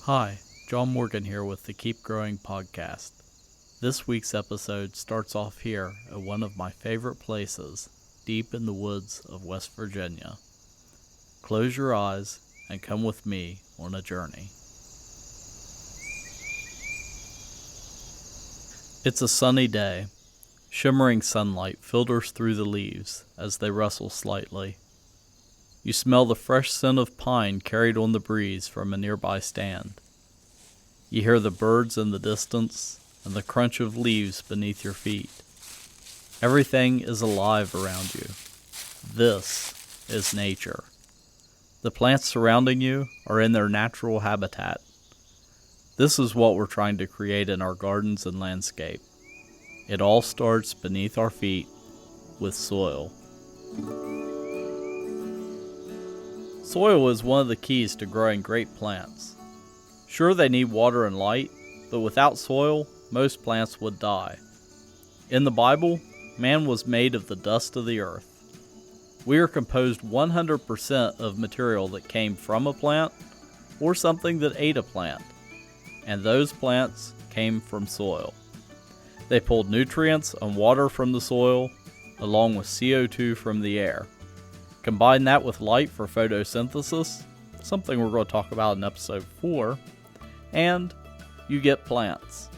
Hi, John Morgan here with the Keep Growing podcast. This week's episode starts off here at one of my favorite places, deep in the woods of West Virginia. Close your eyes and come with me on a journey. It's a sunny day. Shimmering sunlight filters through the leaves as they rustle slightly. You smell the fresh scent of pine carried on the breeze from a nearby stand. You hear the birds in the distance and the crunch of leaves beneath your feet. Everything is alive around you. This is nature. The plants surrounding you are in their natural habitat. This is what we're trying to create in our gardens and landscape. It all starts beneath our feet with soil. Soil is one of the keys to growing great plants. Sure, they need water and light, but without soil, most plants would die. In the Bible, man was made of the dust of the earth. We are composed 100% of material that came from a plant or something that ate a plant, and those plants came from soil. They pulled nutrients and water from the soil, along with CO2 from the air. Combine that with light for photosynthesis, something we're going to talk about in episode 4, and you get plants.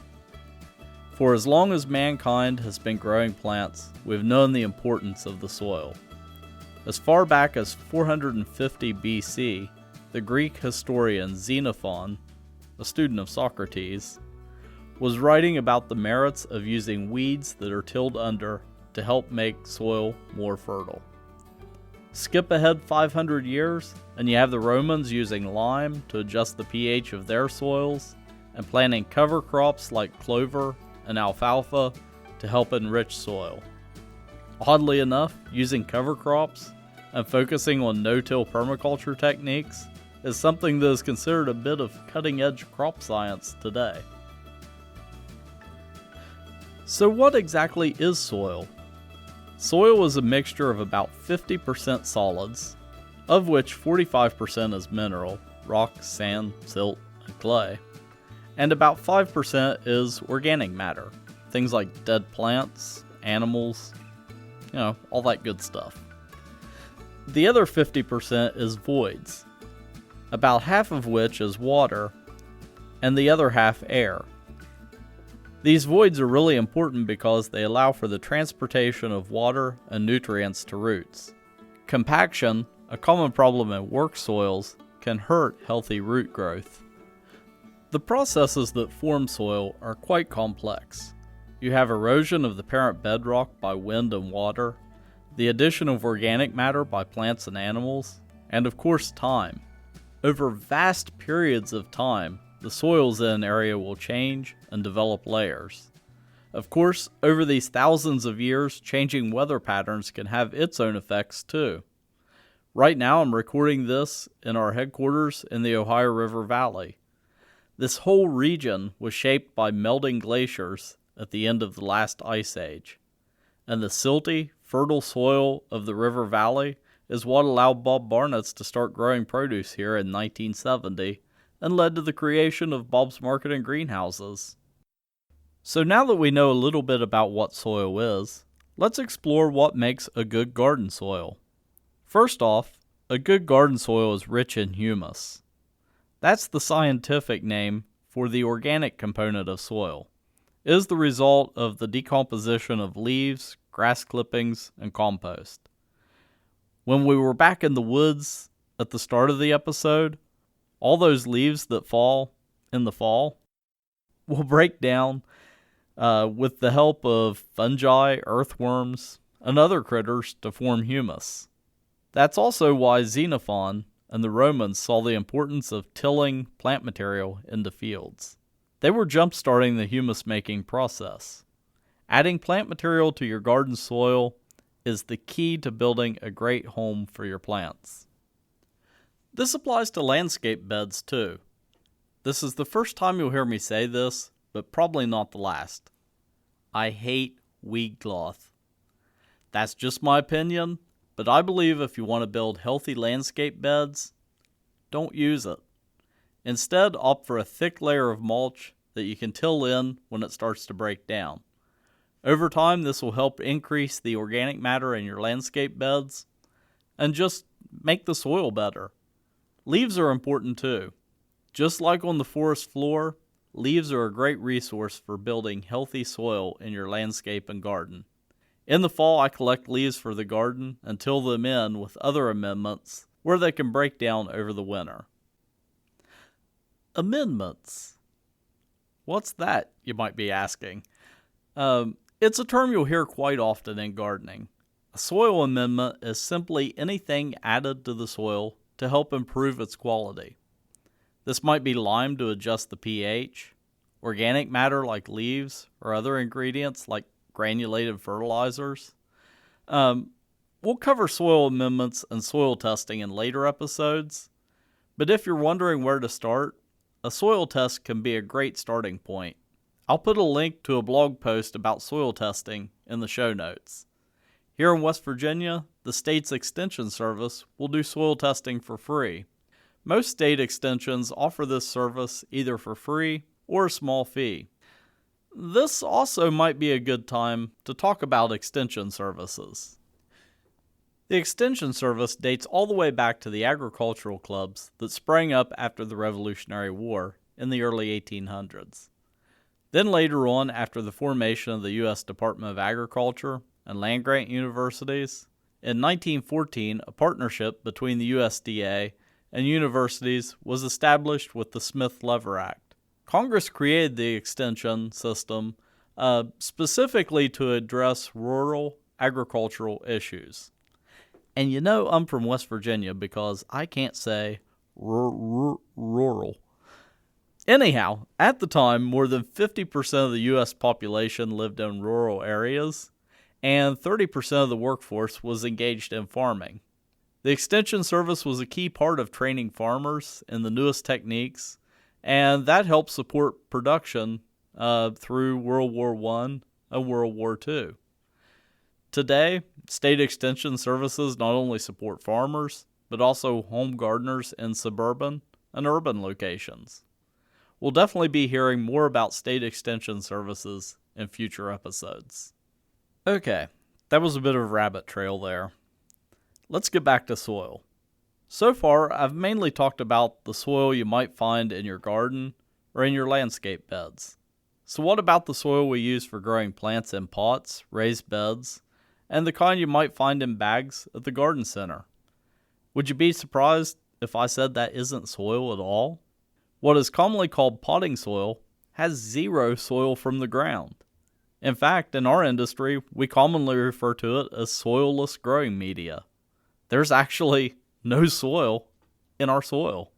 For as long as mankind has been growing plants, we've known the importance of the soil. As far back as 450 BC, the Greek historian Xenophon, a student of Socrates, was writing about the merits of using weeds that are tilled under to help make soil more fertile. Skip ahead 500 years, and you have the Romans using lime to adjust the pH of their soils, and planting cover crops like clover and alfalfa to help enrich soil. Oddly enough, using cover crops and focusing on no-till permaculture techniques is something that is considered a bit of cutting-edge crop science today. So what exactly is soil? Soil is a mixture of about 50% solids, of which 45% is mineral, rock, sand, silt, and clay, and about 5% is organic matter, things like dead plants, animals, all that good stuff. The other 50% is voids, about half of which is water, and the other half air. These voids are really important because they allow for the transportation of water and nutrients to roots. Compaction, a common problem in work soils, can hurt healthy root growth. The processes that form soil are quite complex. You have erosion of the parent bedrock by wind and water, the addition of organic matter by plants and animals, and of course time. Over vast periods of time, the soils in an area will change and develop layers. Of course, over these thousands of years, changing weather patterns can have its own effects too. Right now I'm recording this in our headquarters in the Ohio River Valley. This whole region was shaped by melting glaciers at the end of the last ice age. And the silty, fertile soil of the river valley is what allowed Bob Barnitz to start growing produce here in 1970 and led to the creation of Bob's Market and Greenhouses. So now that we know a little bit about what soil is, let's explore what makes a good garden soil. First off, a good garden soil is rich in humus. That's the scientific name for the organic component of soil. It is the result of the decomposition of leaves, grass clippings, and compost. When we were back in the woods at the start of the episode, all those leaves that fall in the fall will break down with the help of fungi, earthworms, and other critters to form humus. That's also why Xenophon and the Romans saw the importance of tilling plant material into fields. They were jump-starting the humus-making process. Adding plant material to your garden soil is the key to building a great home for your plants. This applies to landscape beds too. This is the first time you'll hear me say this, but probably not the last. I hate weed cloth. That's just my opinion, but I believe if you want to build healthy landscape beds, don't use it. Instead, opt for a thick layer of mulch that you can till in when it starts to break down. Over time, this will help increase the organic matter in your landscape beds and just make the soil better. Leaves are important too. Just like on the forest floor, leaves are a great resource for building healthy soil in your landscape and garden. In the fall, I collect leaves for the garden and till them in with other amendments where they can break down over the winter. Amendments. What's that, you might be asking? It's a term you'll hear quite often in gardening. A soil amendment is simply anything added to the soil to help improve its quality. This might be lime to adjust the pH, organic matter like leaves, or other ingredients like granulated fertilizers. We'll cover soil amendments and soil testing in later episodes, but if you're wondering where to start, a soil test can be a great starting point. I'll put a link to a blog post about soil testing in the show notes. Here in West Virginia, the state's extension service will do soil testing for free. Most state extensions offer this service either for free or a small fee. This also might be a good time to talk about extension services. The extension service dates all the way back to the agricultural clubs that sprang up after the Revolutionary War in the early 1800s. Then later on, after the formation of the U.S. Department of Agriculture and land-grant universities, in 1914 a partnership between the USDA and universities was established with the Smith-Lever Act. Congress created the extension system specifically to address rural agricultural issues. And you know I'm from West Virginia because I can't say rural. Anyhow, at the time, more than 50% of the U.S. population lived in rural areas, and 30% of the workforce was engaged in farming. The Extension Service was a key part of training farmers in the newest techniques, and that helped support production through World War I and World War II. Today, state extension services not only support farmers, but also home gardeners in suburban and urban locations. We'll definitely be hearing more about state extension services in future episodes. Okay, that was a bit of a rabbit trail there. Let's get back to soil. So far, I've mainly talked about the soil you might find in your garden or in your landscape beds. So what about the soil we use for growing plants in pots, raised beds, and the kind you might find in bags at the garden center? Would you be surprised if I said that isn't soil at all? What is commonly called potting soil has zero soil from the ground. In fact, in our industry, we commonly refer to it as soilless growing media. There's actually no soil in our soil.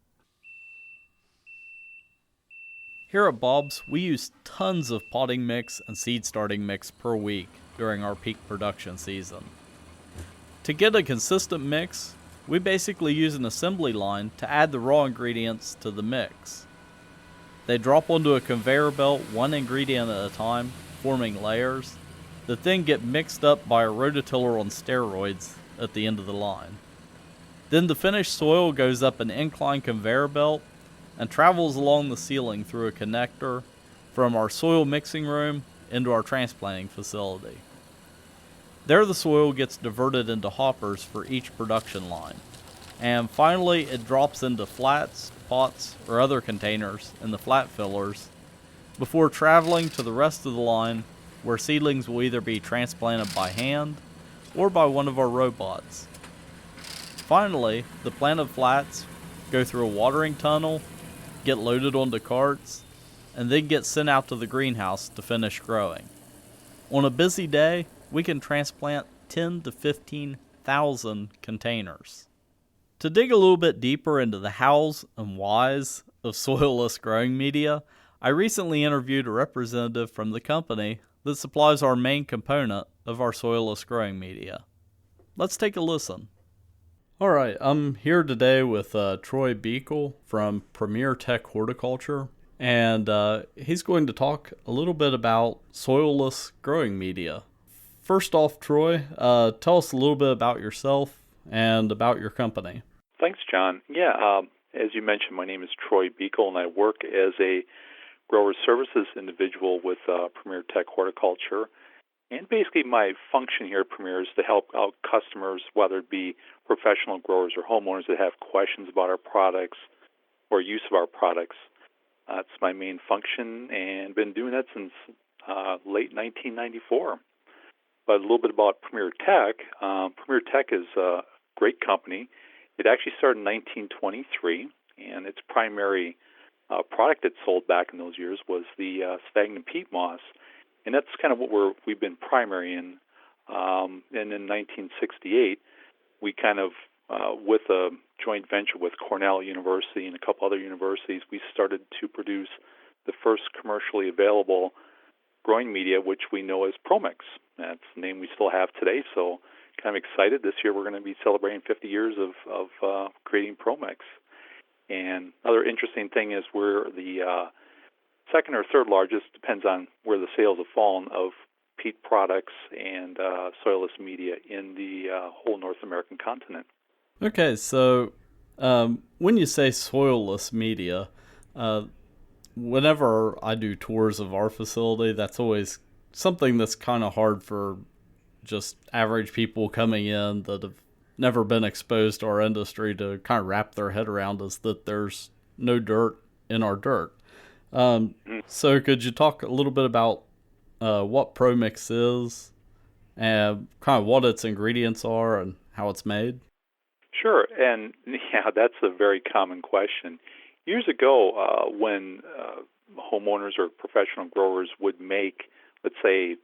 Here at Bob's, we use tons of potting mix and seed starting mix per week during our peak production season. To get a consistent mix, we basically use an assembly line to add the raw ingredients to the mix. They drop onto a conveyor belt one ingredient at a time, forming layers, that then get mixed up by a rototiller on steroids at the end of the line. Then the finished soil goes up an incline conveyor belt and travels along the ceiling through a connector from our soil mixing room into our transplanting facility. There the soil gets diverted into hoppers for each production line. And finally it drops into flats, pots, or other containers in the flat fillers before traveling to the rest of the line where seedlings will either be transplanted by hand or by one of our robots. Finally, the planted flats go through a watering tunnel, get loaded onto carts, and then get sent out to the greenhouse to finish growing. On a busy day, we can transplant 10 to 15,000 containers. To dig a little bit deeper into the hows and whys of soilless growing media, I recently interviewed a representative from the company that supplies our main component of our soilless growing media. Let's take a listen. Alright, I'm here today with Troy Beekle from Premier Tech Horticulture, and he's going to talk a little bit about soilless growing media. First off, Troy, tell us a little bit about yourself and about your company. Thanks, John. Yeah, as you mentioned, my name is Troy Beekle, and I work as a grower services individual with Premier Tech Horticulture. And basically, my function here at Premier is to help out customers, whether it be professional growers or homeowners that have questions about our products or use of our products. That's my main function, and been doing that since late 1994. But a little bit about Premier Tech. Premier Tech is a great company. It actually started in 1923, and its primary product it sold back in those years was the sphagnum peat moss, and that's kind of what we've been primary in. And in 1968, we kind of, with a joint venture with Cornell University and a couple other universities, we started to produce the first commercially available growing media, which we know as Promix. That's the name we still have today, so kind of excited. This year we're going to be celebrating 50 years of creating Promix. And another interesting thing is we're the second or third largest, depends on where the sales have fallen, of peat products and soilless media in the whole North American continent. Okay, so when you say soilless media, whenever I do tours of our facility, that's always something that's kind of hard for just average people coming in that have never been exposed to our industry to kind of wrap their head around, is that there's no dirt in our dirt. So could you talk a little bit about what Promix is and kind of what its ingredients are and how it's made? Sure, and yeah, that's a very common question. Years ago, when homeowners or professional growers would make, let's say,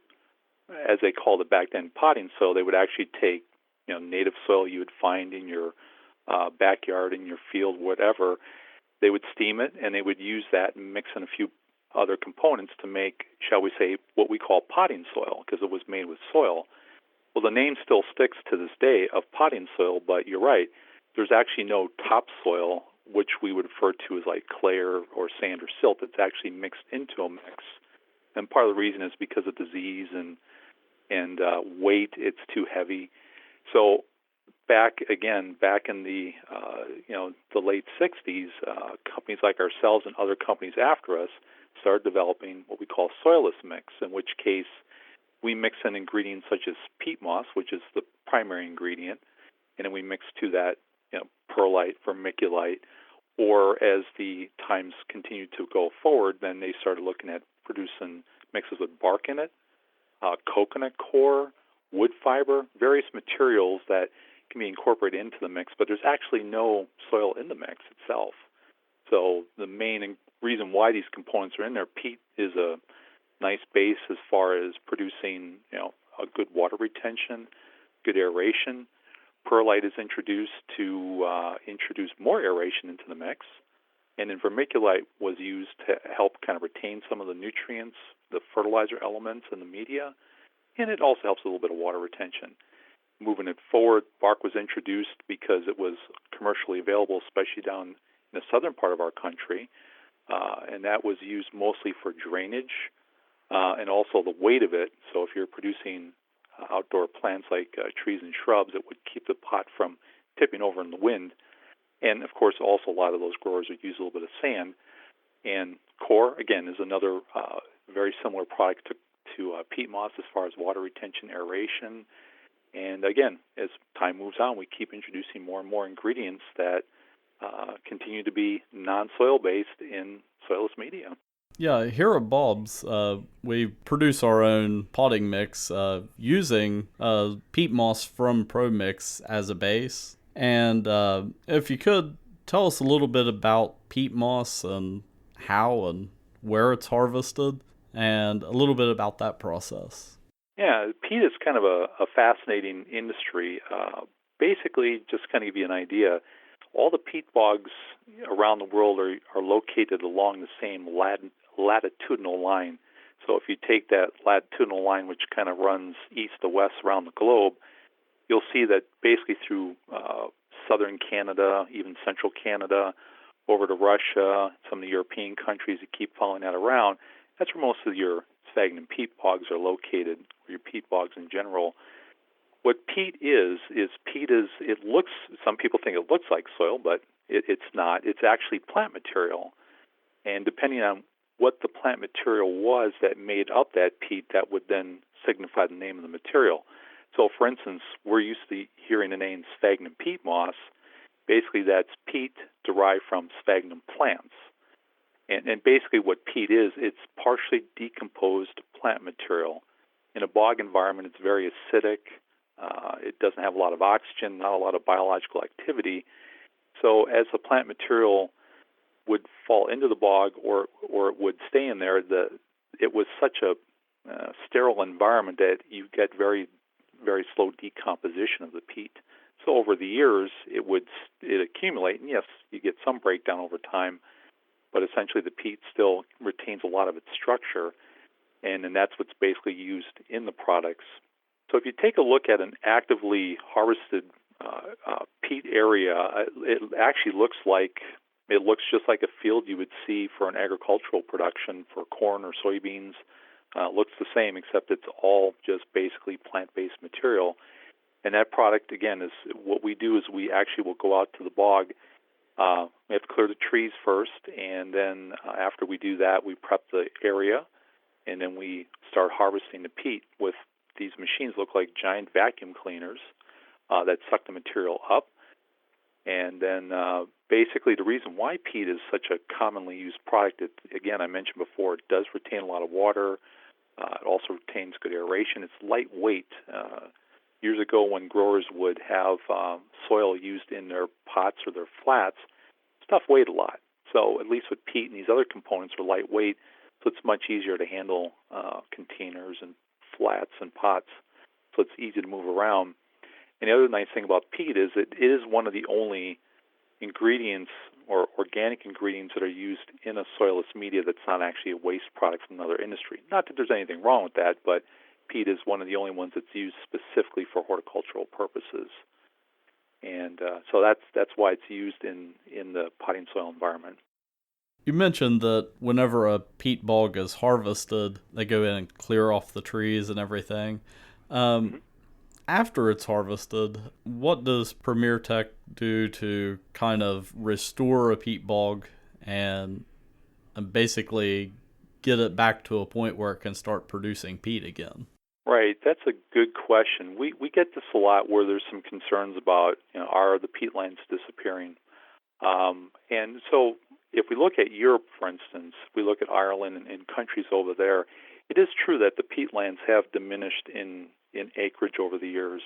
as they called it back then, potting soil, they would actually take, native soil you would find in your backyard, in your field, whatever. They would steam it, and they would use that and mix in a few other components to make, shall we say, what we call potting soil, because it was made with soil. Well, the name still sticks to this day of potting soil, but you're right. There's actually no topsoil, which we would refer to as like clay or sand or silt. It's actually mixed into a mix. And part of the reason is because of disease and weight. It's too heavy. So back in the the late 60s, companies like ourselves and other companies after us started developing what we call soilless mix, in which case we mix in ingredients such as peat moss, which is the primary ingredient, and then we mix to that perlite, vermiculite, or as the times continued to go forward, then they started looking at producing mixes with bark in it, coconut core, wood fiber, various materials that can be incorporated into the mix, but there's actually no soil in the mix itself. So the main reason why these components are in there, peat is a nice base as far as producing, a good water retention, good aeration. Perlite is introduced to introduce more aeration into the mix, and then vermiculite was used to help kind of retain some of the nutrients, the fertilizer elements in the media, and it also helps a little bit of water retention. Moving it forward, bark was introduced because it was commercially available, especially down in the southern part of our country, and that was used mostly for drainage and also the weight of it. So if you're producing outdoor plants like trees and shrubs, it would keep the pot from tipping over in the wind. And, of course, also a lot of those growers would use a little bit of sand. And core, again, is another very similar product to peat moss as far as water retention, aeration. And, again, as time moves on, we keep introducing more and more ingredients that continue to be non-soil-based in soilless media. Yeah, here at Bob's, we produce our own potting mix using peat moss from Promix as a base. And if you could tell us a little bit about peat moss and how and where it's harvested, and a little bit about that process. Yeah, peat is kind of a fascinating industry. Basically, just kind of give you an idea, all the peat bogs around the world are located along the same latitudinal line. So if you take that latitudinal line, which kind of runs east to west around the globe, you'll see that basically through southern Canada, even central Canada, over to Russia, some of the European countries that keep following that around, that's where most of your sphagnum peat bogs are located, or your peat bogs in general. What peat is it looks, some people think it looks like soil, but It's not. It's actually plant material. And depending on what the plant material was that made up that peat, that would then signify the name of the material. So, for instance, we're used to hearing the name sphagnum peat moss. Basically, that's peat derived from sphagnum plants. And basically what peat is, it's partially decomposed plant material. In a bog environment, it's very acidic. It doesn't have a lot of oxygen, not a lot of biological activity. So as the plant material would fall into the bog or it would stay in there, it was such a sterile environment that you get very, very slow decomposition of the peat. So over the years, it accumulate, and yes, you get some breakdown over time, but essentially the peat still retains a lot of its structure, and that's what's basically used in the products. So if you take a look at an actively harvested peat area, it actually looks just like a field you would see for an agricultural production for corn or soybeans. It looks the same, except it's all just basically plant-based material. And that product, again, is what we do is we actually will go out to the bog. We have to clear the trees first, and then after we do that, we prep the area, and then we start harvesting the peat with these machines. Look like giant vacuum cleaners that suck the material up. And then basically the reason why peat is such a commonly used product, again, I mentioned before, it does retain a lot of water. It also retains good aeration. It's lightweight. Years ago, when growers would have soil used in their pots or their flats, stuff weighed a lot. So at least with peat and these other components are lightweight, so it's much easier to handle containers and flats and pots, so it's easy to move around. And the other nice thing about peat is it is one of the only ingredients or organic ingredients that are used in a soilless media that's not actually a waste product from another industry. Not that there's anything wrong with that, but peat is one of the only ones that's used specifically for horticultural purposes. And so that's why it's used in the potting soil environment. You mentioned that whenever a peat bog is harvested, they go in and clear off the trees and everything. After it's harvested, what does Premier Tech do to kind of restore a peat bog and basically get it back to a point where it can start producing peat again? Right, that's a good question. We get this a lot where there's some concerns about, are the peatlands disappearing? And so if we look at Europe, for instance, we look at Ireland and countries over there, it is true that the peatlands have diminished in acreage over the years.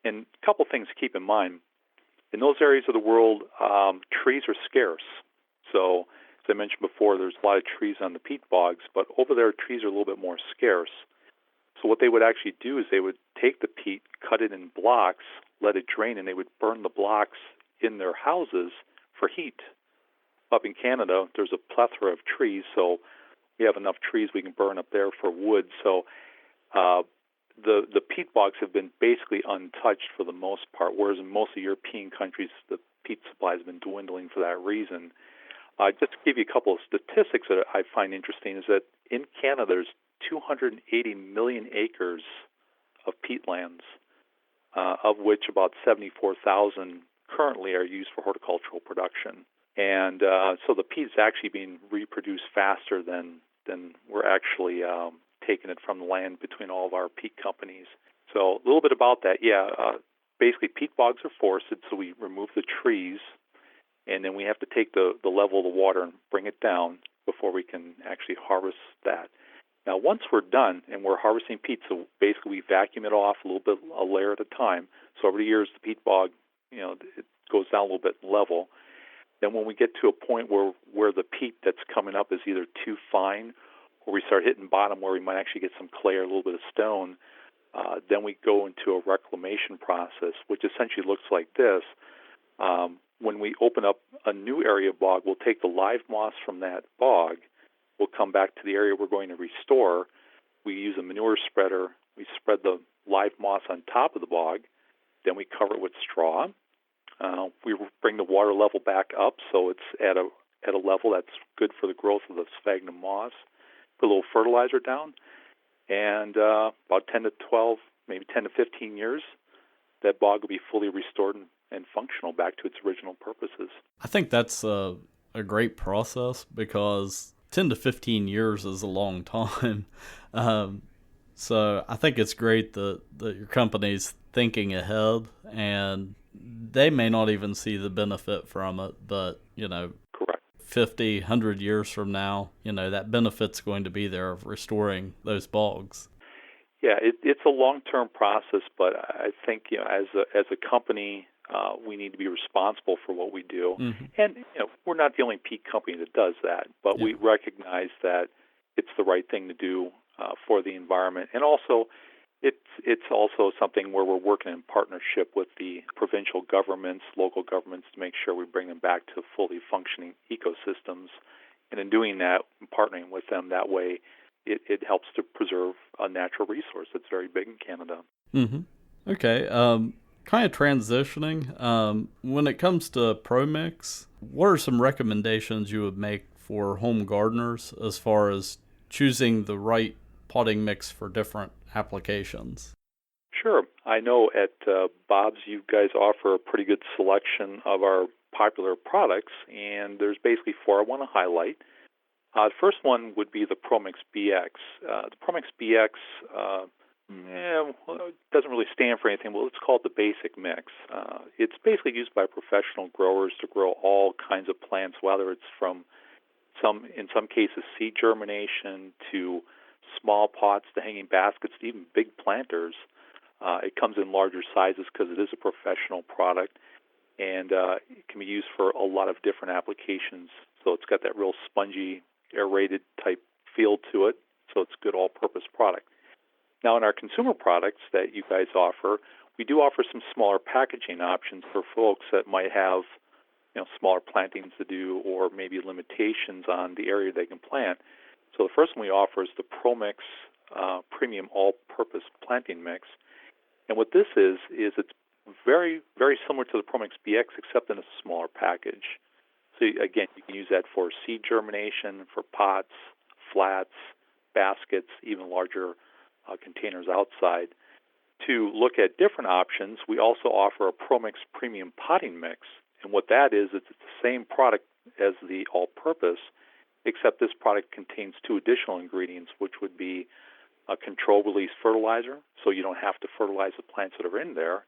And a couple things to keep in mind. In those areas of the world, trees are scarce. So, as I mentioned before, there's a lot of trees on the peat bogs, but over there, trees are a little bit more scarce. So what they would actually do is they would take the peat, cut it in blocks, let it drain, and they would burn the blocks in their houses for heat. Up in Canada, there's a plethora of trees, so we have enough trees we can burn up there for wood. So the peat bogs have been basically untouched for the most part, whereas in most of the European countries, the peat supply has been dwindling for that reason. Just to give you a couple of statistics that I find interesting is that in Canada, there's 280 million acres of peatlands, of which about 74,000 currently are used for horticultural production. And so the peat is actually being reproduced faster than we're actually taking it from the land between all of our peat companies. So a little bit about that. Basically peat bogs are forested, so we remove the trees, and then we have to take the level of the water and bring it down before we can actually harvest that. Now, once we're done and we're harvesting peat, so basically we vacuum it off a layer at a time. So over the years, the peat bog, it goes down a little bit level. Then when we get to a point where the peat that's coming up is either too fine or we start hitting bottom where we might actually get some clay or a little bit of stone, then we go into a reclamation process, which essentially looks like this. When we open up a new area of bog, we'll take the live moss from that bog. We'll come back to the area we're going to restore. We use a manure spreader. We spread the live moss on top of the bog. Then we cover it with straw. We bring the water level back up so it's at a level that's good for the growth of the sphagnum moss. Put a little fertilizer down, and about 10 to 12, maybe 10 to 15 years, that bog will be fully restored and functional back to its original purposes. I think that's a great process because 10 to 15 years is a long time. So I think it's great that your company's thinking ahead, and they may not even see the benefit from it, but, Correct. 50, 100 years from now, that benefit's going to be there of restoring those bogs. Yeah, it's a long-term process, but I think as a company, we need to be responsible for what we do. Mm-hmm. And we're not the only peat company that does that, but we recognize that it's the right thing to do for the environment, and also it's also something where we're working in partnership with the provincial governments, local governments, to make sure we bring them back to fully functioning ecosystems. And in doing that, partnering with them that way, it helps to preserve a natural resource that's very big in Canada. Mm-hmm. Okay. Kind of transitioning. When it comes to ProMix, what are some recommendations you would make for home gardeners as far as choosing the right potting mix for different applications? Sure. I know at Bob's, you guys offer a pretty good selection of our popular products, and there's basically four I want to highlight. The first one would be the ProMix BX. The ProMix BX it doesn't really stand for anything. Well, let's call it the basic mix. It's basically used by professional growers to grow all kinds of plants, whether it's from in some cases, seed germination to small pots to hanging baskets to even big planters. It comes in larger sizes because it is a professional product, and it can be used for a lot of different applications. So it's got that real spongy, aerated type feel to it, so it's a good all-purpose product. Now, in our consumer products that you guys offer, we do offer some smaller packaging options for folks that might have smaller plantings to do, or maybe limitations on the area they can plant. So the first one we offer is the ProMix Premium All-Purpose Planting Mix. And what this is it's very, very similar to the ProMix BX, except in a smaller package. So again, you can use that for seed germination, for pots, flats, baskets, even larger containers outside. To look at different options, we also offer a ProMix Premium Potting Mix. And what that is, it's the same product as the all-purpose, except this product contains two additional ingredients, which would be a controlled-release fertilizer, so you don't have to fertilize the plants that are in there,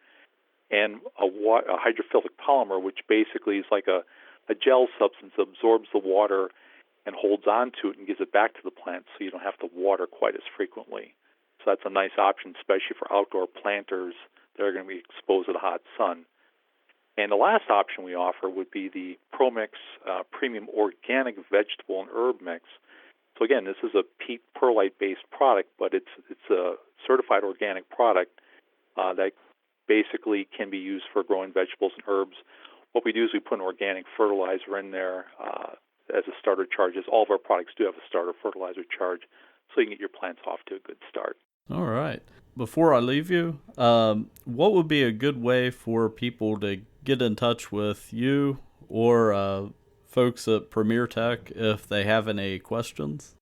and a hydrophilic polymer, which basically is like a gel substance that absorbs the water and holds on to it and gives it back to the plant, so you don't have to water quite as frequently. So that's a nice option, especially for outdoor planters that are going to be exposed to the hot sun. And the last option we offer would be the ProMix Premium Organic Vegetable and Herb Mix. So again, this is a peat perlite-based product, but it's a certified organic product that basically can be used for growing vegetables and herbs. What we do is we put an organic fertilizer in there as a starter charge, as all of our products do have a starter fertilizer charge, so you can get your plants off to a good start. All right. Before I leave you, what would be a good way for people to get in touch with you or folks at Premier Tech if they have any questions?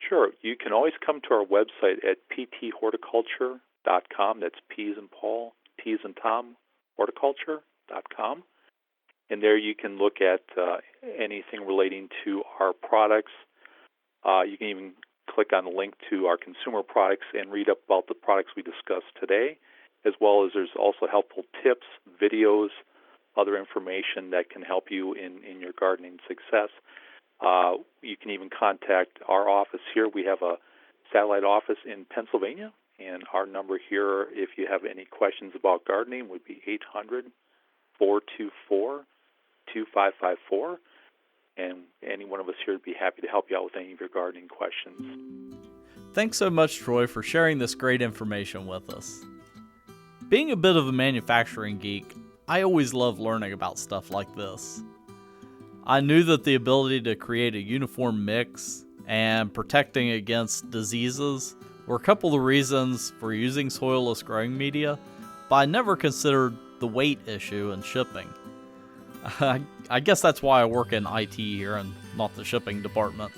Sure. You can always come to our website at pthorticulture.com. That's P as in Paul, T as in Tom, horticulture.com. And there you can look at anything relating to our products. You can even click on the link to our consumer products and read up about the products we discussed today, as well as there's also helpful tips, videos, other information that can help you in your gardening success. You can even contact our office here. We have a satellite office in Pennsylvania, and our number here, if you have any questions about gardening, would be 800-424-2554. And any one of us here would be happy to help you out with any of your gardening questions. Thanks so much, Troy, for sharing this great information with us. Being a bit of a manufacturing geek, I always love learning about stuff like this. I knew that the ability to create a uniform mix and protecting against diseases were a couple of reasons for using soilless growing media, but I never considered the weight issue in shipping. I guess that's why I work in IT here and not the shipping department.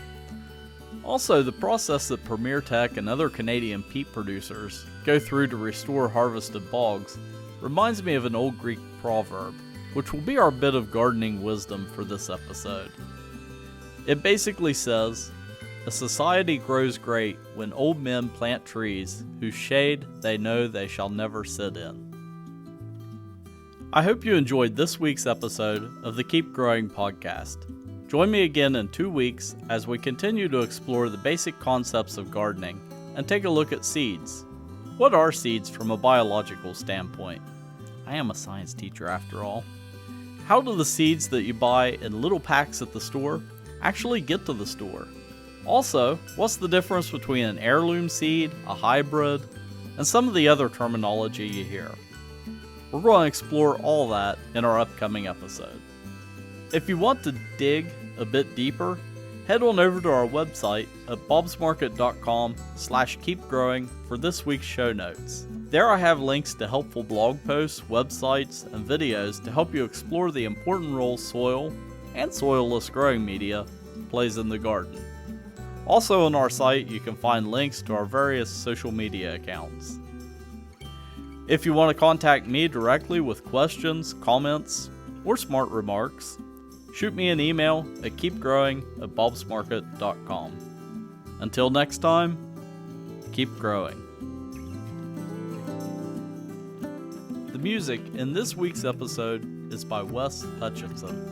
Also, the process that Premier Tech and other Canadian peat producers go through to restore harvested bogs reminds me of an old Greek proverb, which will be our bit of gardening wisdom for this episode. It basically says, "A society grows great when old men plant trees whose shade they know they shall never sit in." I hope you enjoyed this week's episode of the Keep Growing podcast. Join me again in 2 weeks as we continue to explore the basic concepts of gardening and take a look at seeds. What are seeds from a biological standpoint? I am a science teacher after all. How do the seeds that you buy in little packs at the store actually get to the store? Also, what's the difference between an heirloom seed, a hybrid, and some of the other terminology you hear? We're going to explore all that in our upcoming episode. If you want to dig a bit deeper, head on over to our website at bobsmarket.com/keepgrowing for this week's show notes. There I have links to helpful blog posts, websites, and videos to help you explore the important role soil and soilless growing media plays in the garden. Also on our site, you can find links to our various social media accounts. If you want to contact me directly with questions, comments, or smart remarks, shoot me an email at keepgrowing@bobsmarket.com. Until next time, keep growing. The music in this week's episode is by Wes Hutchinson.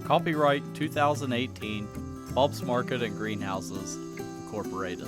Copyright 2018, Bob's Market and Greenhouses, Incorporated.